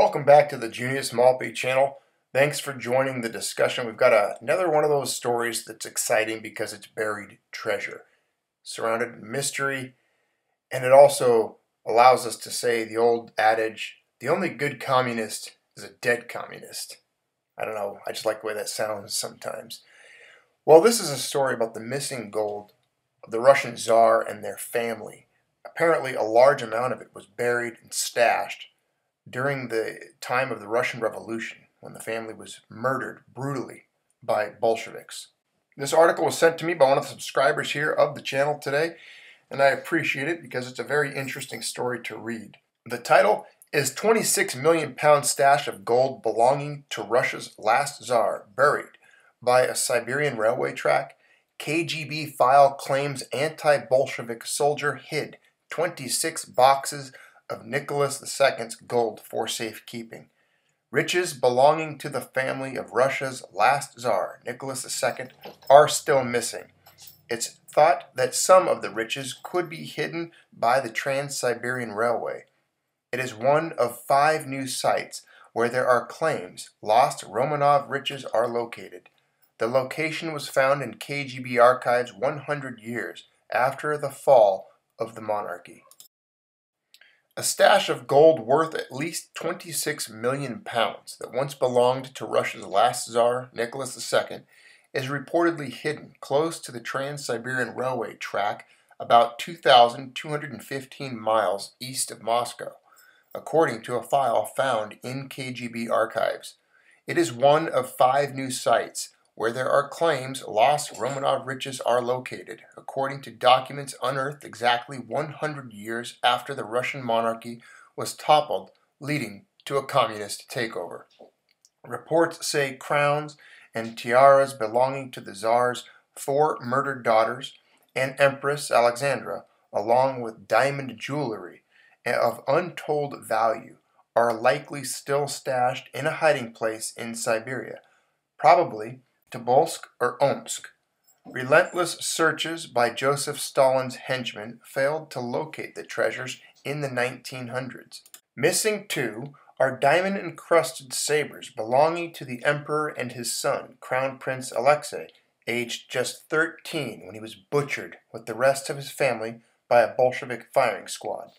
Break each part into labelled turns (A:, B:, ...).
A: Welcome back to the Junius Maltby channel. Thanks for joining the discussion. We've got another one of those stories that's exciting because it's buried treasure, surrounded in mystery, and it also allows us to say the old adage, the only good communist is a dead communist. I don't know, I just like the way that sounds sometimes. Well, this is a story about the missing gold of the Russian Tsar and their family. Apparently, a large amount of it was buried and stashed during the time of the Russian Revolution, when the family was murdered brutally by Bolsheviks. This article was sent to me by one of the subscribers here of the channel today, and I appreciate it because it's a very interesting story to read. The title is 26 million pound stash of gold belonging to Russia's last Tsar buried by a Siberian railway track. KGB file claims anti-Bolshevik soldier hid 26 boxes of Nicholas II's gold for safekeeping. Riches belonging to the family of Russia's last Tsar, Nicholas II, are still missing. It's thought that some of the riches could be hidden by the Trans-Siberian Railway. It is one of 5 new sites where there are claims lost Romanov riches are located. The location was found in KGB archives 100 years after the fall of the monarchy. A stash of gold worth at least 26 million pounds that once belonged to Russia's last Tsar, Nicholas II, is reportedly hidden close to the Trans-Siberian Railway track about 2,215 miles east of Moscow, according to a file found in KGB archives. It is one of 5 new sites where there are claims lost Romanov riches are located, according to documents unearthed exactly 100 years after the Russian monarchy was toppled, leading to a communist takeover. Reports say crowns and tiaras belonging to the Tsar's 4 murdered daughters and Empress Alexandra, along with diamond jewelry of untold value, are likely still stashed in a hiding place in Siberia, probably Tobolsk or Omsk. Relentless searches by Joseph Stalin's henchmen failed to locate the treasures in the 1900s. Missing too are diamond-encrusted sabers belonging to the emperor and his son, Crown Prince Alexei, aged just 13 when he was butchered with the rest of his family by a Bolshevik firing squad.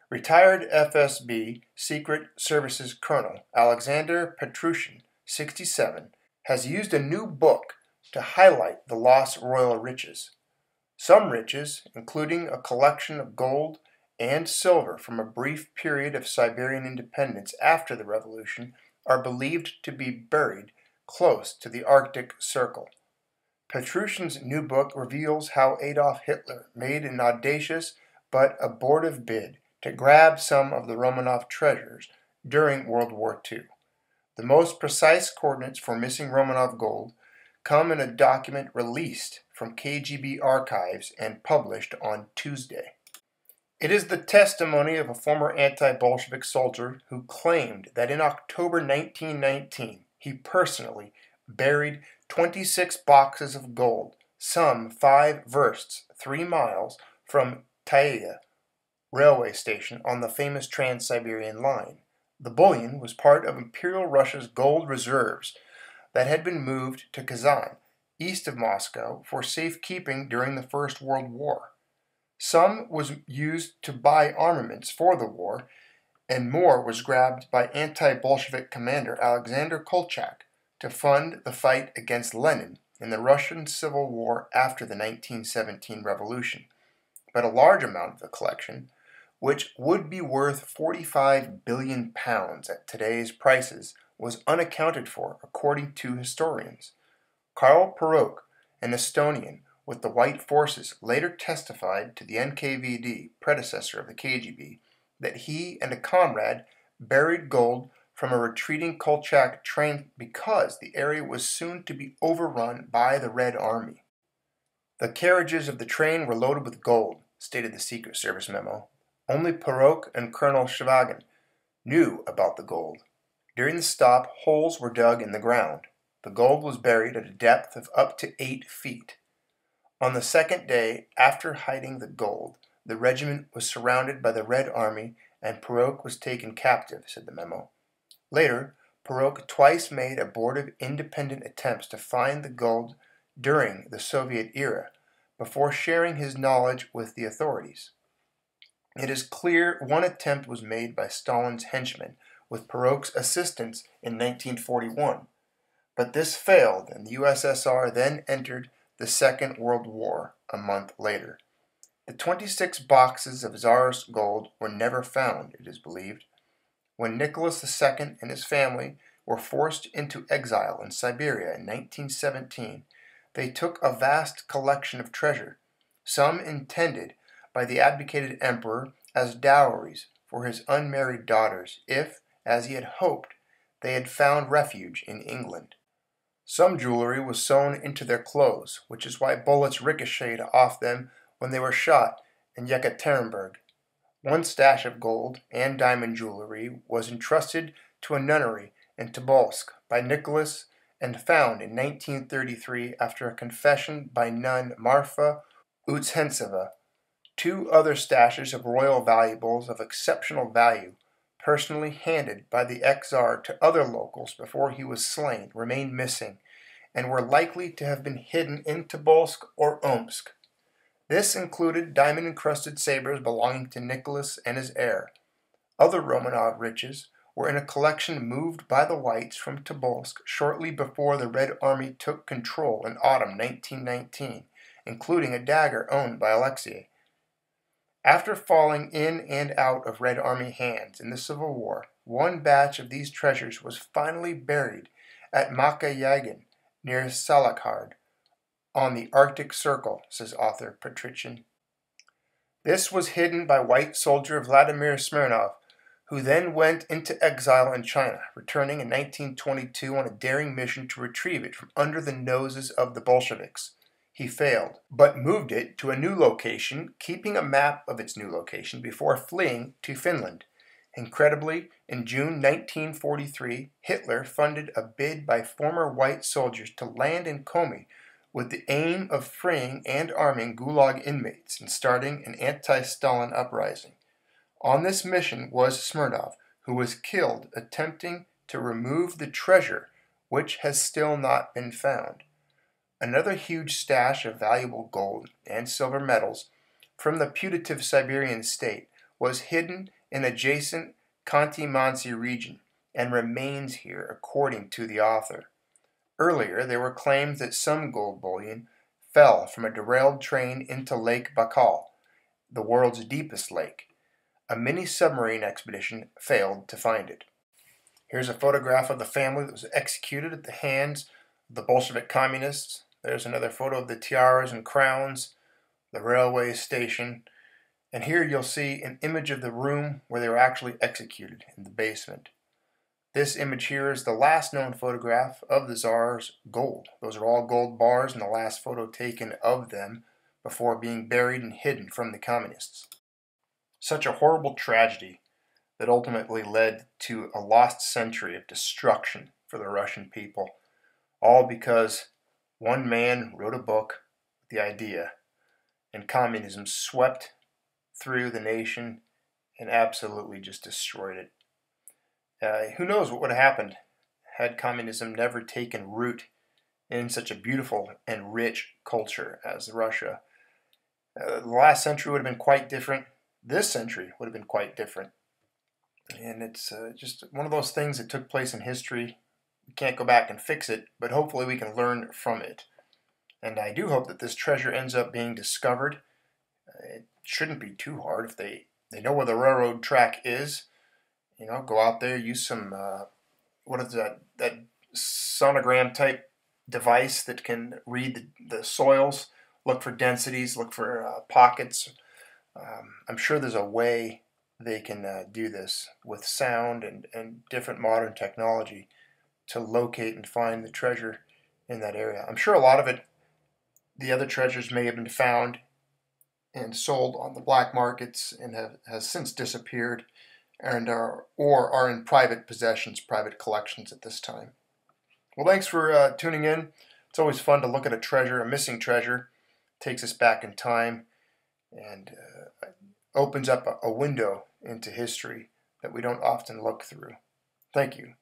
A: Retired FSB Secret Services Colonel Alexander Petrushin, 67, has used a new book to highlight the lost royal riches. Some riches, including a collection of gold and silver from a brief period of Siberian independence after the revolution, are believed to be buried close to the Arctic Circle. Petrushin's new book reveals how Adolf Hitler made an audacious but abortive bid to grab some of the Romanov treasures during World War II. The most precise coordinates for missing Romanov gold come in a document released from KGB archives and published on Tuesday. It is the testimony of a former anti-Bolshevik soldier who claimed that in October 1919 he personally buried 26 boxes of gold, some 5 versts 3 miles from Taiga railway station on the famous Trans-Siberian line. The bullion was part of Imperial Russia's gold reserves that had been moved to Kazan, east of Moscow, for safekeeping during the First World War. Some was used to buy armaments for the war, and more was grabbed by anti-Bolshevik commander Alexander Kolchak to fund the fight against Lenin in the Russian Civil War after the 1917 revolution. But a large amount of the collection, which would be worth 45 billion pounds at today's prices, was unaccounted for, according to historians. Karl Peruk, an Estonian with the White Forces, later testified to the NKVD, predecessor of the KGB, that he and a comrade buried gold from a retreating Kolchak train because the area was soon to be overrun by the Red Army. The carriages of the train were loaded with gold, stated the Secret Service memo. Only Peruk and Colonel Shvagin knew about the gold. During the stop, holes were dug in the ground. The gold was buried at a depth of up to 8 feet. On the second day after hiding the gold, the regiment was surrounded by the Red Army and Peruk was taken captive, said the memo. Later, Perot twice made abortive independent attempts to find the gold during the Soviet era, before sharing his knowledge with the authorities. It is clear one attempt was made by Stalin's henchmen with Perot's assistance in 1941, but this failed and the USSR then entered the Second World War a month later. The 26 boxes of Tsar's gold were never found, it is believed. When Nicholas II and his family were forced into exile in Siberia in 1917, they took a vast collection of treasure, some intended by the abdicated emperor as dowries for his unmarried daughters if, as he had hoped, they had found refuge in England. Some jewelry was sewn into their clothes, which is why bullets ricocheted off them when they were shot in Yekaterinburg. One stash of gold and diamond jewelry was entrusted to a nunnery in Tobolsk by Nicholas and found in 1933 after a confession by nun Marfa Utsentseva. Two other stashes of royal valuables of exceptional value, personally handed by the ex-Tsar to other locals before he was slain, remained missing and were likely to have been hidden in Tobolsk or Omsk. This included diamond-encrusted sabers belonging to Nicholas and his heir. Other Romanov riches were in a collection moved by the Whites from Tobolsk shortly before the Red Army took control in autumn 1919, including a dagger owned by Alexei. After falling in and out of Red Army hands in the Civil War, one batch of these treasures was finally buried at Makayagin near Salakhard on the Arctic Circle, says author Patrician. This was hidden by white soldier Vladimir Smirnov, who then went into exile in China, returning in 1922 on a daring mission to retrieve it from under the noses of the Bolsheviks. He failed, but moved it to a new location, keeping a map of its new location before fleeing to Finland. Incredibly, in June 1943, Hitler funded a bid by former white soldiers to land in Komi with the aim of freeing and arming Gulag inmates and starting an anti-Stalin uprising. On this mission was Smirnov, who was killed attempting to remove the treasure, which has still not been found. Another huge stash of valuable gold and silver metals from the putative Siberian state was hidden in adjacent Khanty-Mansi region and remains here according to the author. Earlier, there were claims that some gold bullion fell from a derailed train into Lake Baikal, the world's deepest lake. A mini-submarine expedition failed to find it. Here's a photograph of the family that was executed at the hands of the Bolshevik communists. There's another photo of the tiaras and crowns, the railway station, and here you'll see an image of the room where they were actually executed, in the basement. This image here is the last known photograph of the Tsar's gold. Those are all gold bars and the last photo taken of them before being buried and hidden from the communists. Such a horrible tragedy that ultimately led to a lost century of destruction for the Russian people, all because one man wrote a book with the idea, and communism swept through the nation and absolutely just destroyed it. Who knows what would have happened had communism never taken root in such a beautiful and rich culture as Russia. The last century would have been quite different. This century would have been quite different. And it's just one of those things that took place in history. We can't go back and fix it, but hopefully we can learn from it. And I do hope that this treasure ends up being discovered. It shouldn't be too hard if they know where the railroad track is. You know, go out there, use some, what is that sonogram type device that can read the soils, look for densities, look for pockets. I'm sure there's a way they can do this with sound and different modern technology to locate and find the treasure in that area. I'm sure a lot of it, the other treasures may have been found and sold on the black markets and has since disappeared and are in private possessions, private collections at this time. Well, thanks for tuning in. It's always fun to look at a treasure, a missing treasure. It takes us back in time and opens up a window into history that we don't often look through. Thank you.